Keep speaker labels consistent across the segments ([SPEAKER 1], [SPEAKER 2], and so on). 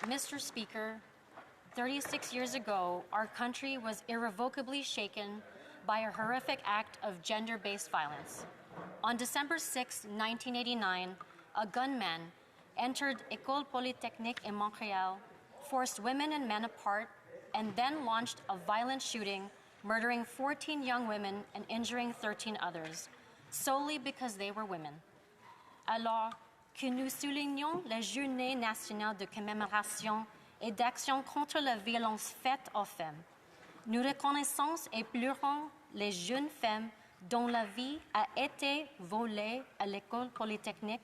[SPEAKER 1] Mr. Speaker, 36 years ago, our country was irrevocably shaken by a horrific act of gender-based violence. On December 6, 1989, a gunman entered École Polytechnique in Montreal, forced women and men apart, and then launched a violent shooting, murdering 14 young women and injuring 13 others, solely because they were women. Alors que nous soulignons la journée nationale de commémoration et d'action contre la violence faite aux femmes, nous reconnaissons et pleurons les jeunes femmes dont la vie a été volée à l'École Polytechnique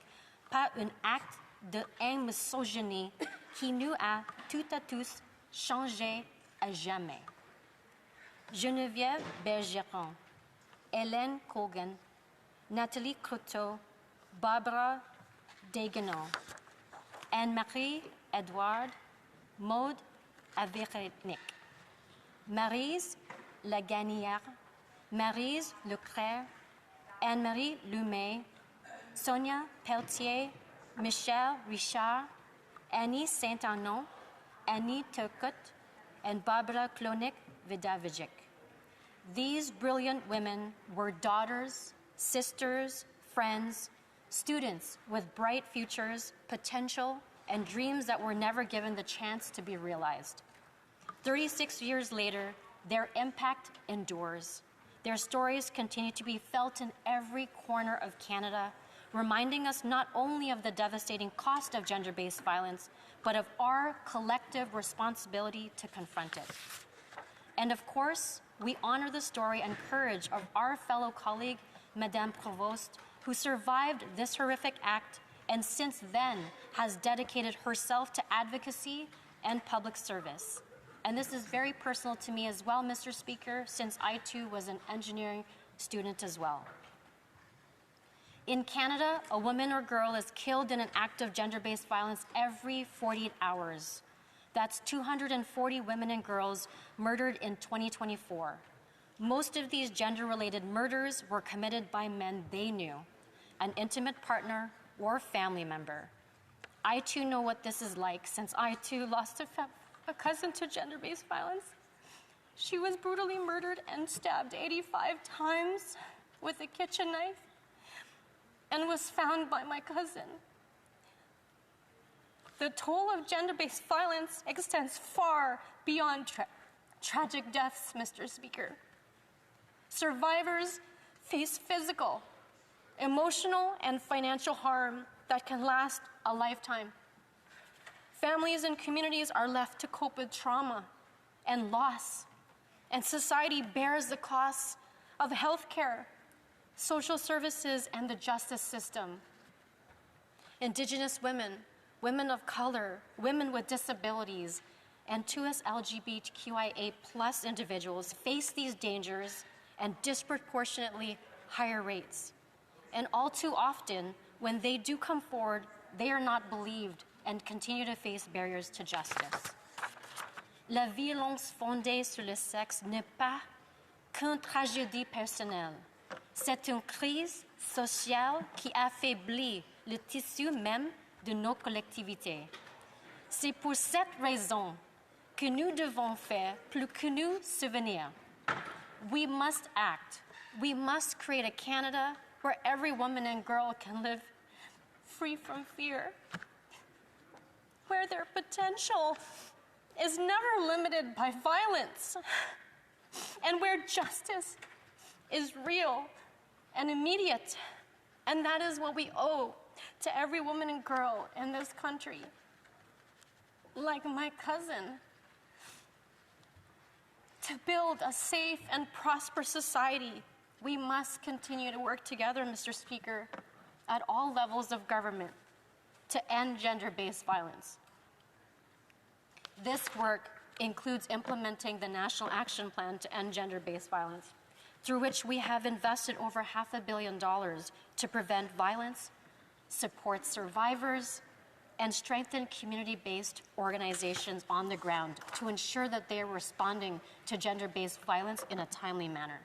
[SPEAKER 1] par un acte de haine misogynie qui nous a toutes et tous changés à jamais. Geneviève Bergeron, Hélène Colgan, Nathalie Croteau, Barbara Deguenot, Anne-Marie Edouard, Maude Avernick, Maryse Laganière, Maryse Leclerc, Anne-Marie Lumay, Sonia Pelletier, Michelle Richard, Annie Saint-Anon, Annie Turcotte, and Barbara Klonik-Vidavijic. These brilliant women were daughters, sisters, friends, students with bright futures, potential, and dreams that were never given the chance to be realized. 36 years later, their impact endures. Their stories continue to be felt in every corner of Canada, reminding us not only of the devastating cost of gender-based violence, but of our collective responsibility to confront it. And of course, we honor the story and courage of our fellow colleague, Madame Provost, who survived this horrific act and since then has dedicated herself to advocacy and public service. And this is very personal to me as well, Mr. Speaker, since I too was an engineering student as well. In Canada, a woman or girl is killed in an act of gender-based violence every 48 hours. That's 240 women and girls murdered in 2024. Most of these gender-related murders were committed by men they knew, an intimate partner or family member. I too know what this is like since I too lost a cousin to gender-based violence. She was brutally murdered and stabbed 85 times with a kitchen knife and was found by my cousin. The toll of gender-based violence extends far beyond tragic deaths, Mr. Speaker. Survivors face physical, emotional, and financial harm that can last a lifetime. Families and communities are left to cope with trauma and loss, and society bears the costs of healthcare, social services, and the justice system. Indigenous women, women of color, women with disabilities, and 2S LGBTQIA+ individuals face these dangers and disproportionately higher rates. And all too often, when they do come forward, they are not believed and continue to face barriers to justice. La violence fondée sur le sexe n'est pas qu'une tragédie personnelle. C'est une crise sociale qui affaiblit le tissu même de nos collectivités. C'est pour cette raison que nous devons faire plus que nous souvenir. We must act. We must create a Canada where every woman and girl can live free from fear, where their potential is never limited by violence, and where justice is real and immediate. And that is what we owe to every woman and girl in this country. Like my cousin, to build a safe and prosperous society, we must continue to work together, Mr. Speaker, at all levels of government to end gender-based violence. This work includes implementing the National Action Plan to end gender-based violence, through which we have invested over $500 million to prevent violence, support survivors, and strengthen community-based organizations on the ground to ensure that they are responding to gender-based violence in a timely manner.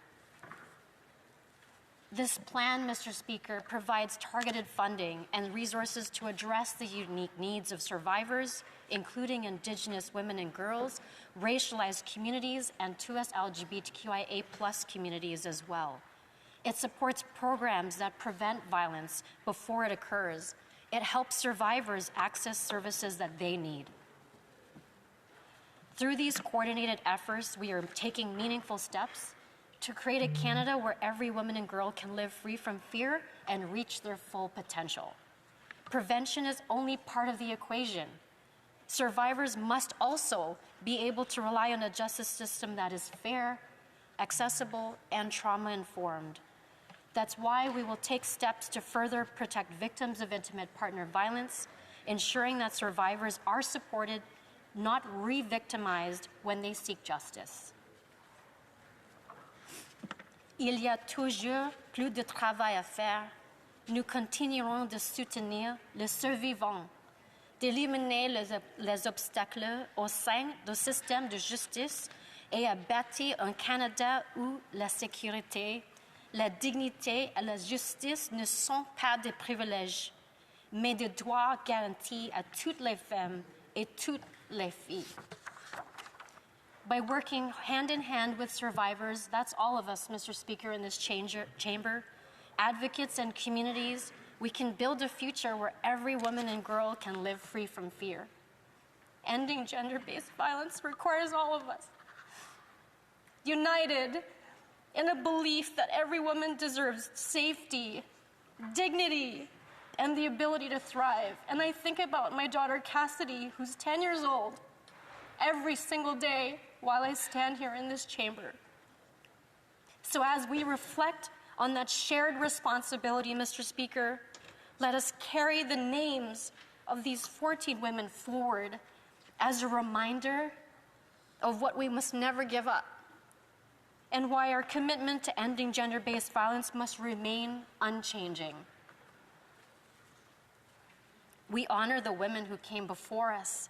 [SPEAKER 1] This plan, Mr. Speaker, provides targeted funding and resources to address the unique needs of survivors, including Indigenous women and girls, racialized communities, and 2S LGBTQIA+ communities as well. It supports programs that prevent violence before it occurs. It helps survivors access services that they need. Through these coordinated efforts, we are taking meaningful steps to create a Canada where every woman and girl can live free from fear and reach their full potential. Prevention is only part of the equation. Survivors must also be able to rely on a justice system that is fair, accessible, and trauma-informed. That's why we will take steps to further protect victims of intimate partner violence, ensuring that survivors are supported, not re-victimized when they seek justice. Il y a toujours plus de travail à faire. Nous continuerons de soutenir les survivants, d'éliminer les obstacles au sein du système de justice et à bâtir un Canada où la sécurité, la dignité et la justice ne sont pas des privilèges, mais des droits garantis à toutes les femmes et toutes les filles. By working hand in hand with survivors, that's all of us, Mr. Speaker, in this chamber, advocates and communities, we can build a future where every woman and girl can live free from fear. Ending gender-based violence requires all of us, united in a belief that every woman deserves safety, dignity, and the ability to thrive. And I think about my daughter Cassidy, who's 10 years old, every single day while I stand here in this chamber. So as we reflect on that shared responsibility, Mr. Speaker, let us carry the names of these 14 women forward as a reminder of what we must never give up and why our commitment to ending gender-based violence must remain unchanging. We honor the women who came before us,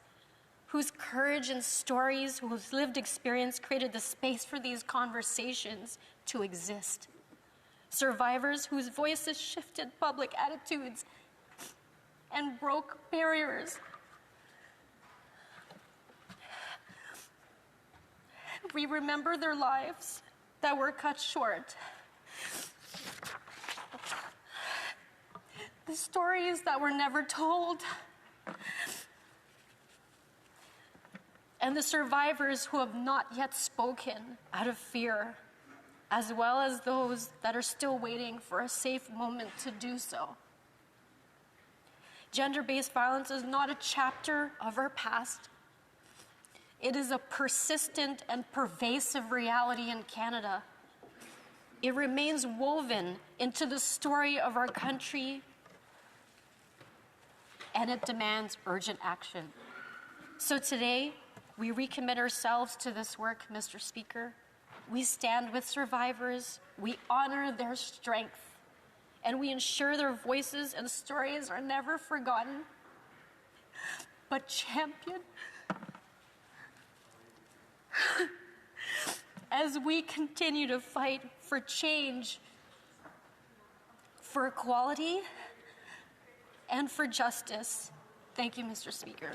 [SPEAKER 1] whose courage and stories, whose lived experience created the space for these conversations to exist. Survivors whose voices shifted public attitudes and broke barriers. We remember their lives that were cut short. The stories that were never told. And the survivors who have not yet spoken out of fear, as well as those that are still waiting for a safe moment to do so. Gender-based violence is not a chapter of our past. It is a persistent and pervasive reality in Canada. It remains woven into the story of our country, and it demands urgent action. So today, we recommit ourselves to this work, Mr. Speaker. We stand with survivors, we honor their strength, and we ensure their voices and stories are never forgotten, but championed as we continue to fight for change, for equality, and for justice. Thank you, Mr. Speaker.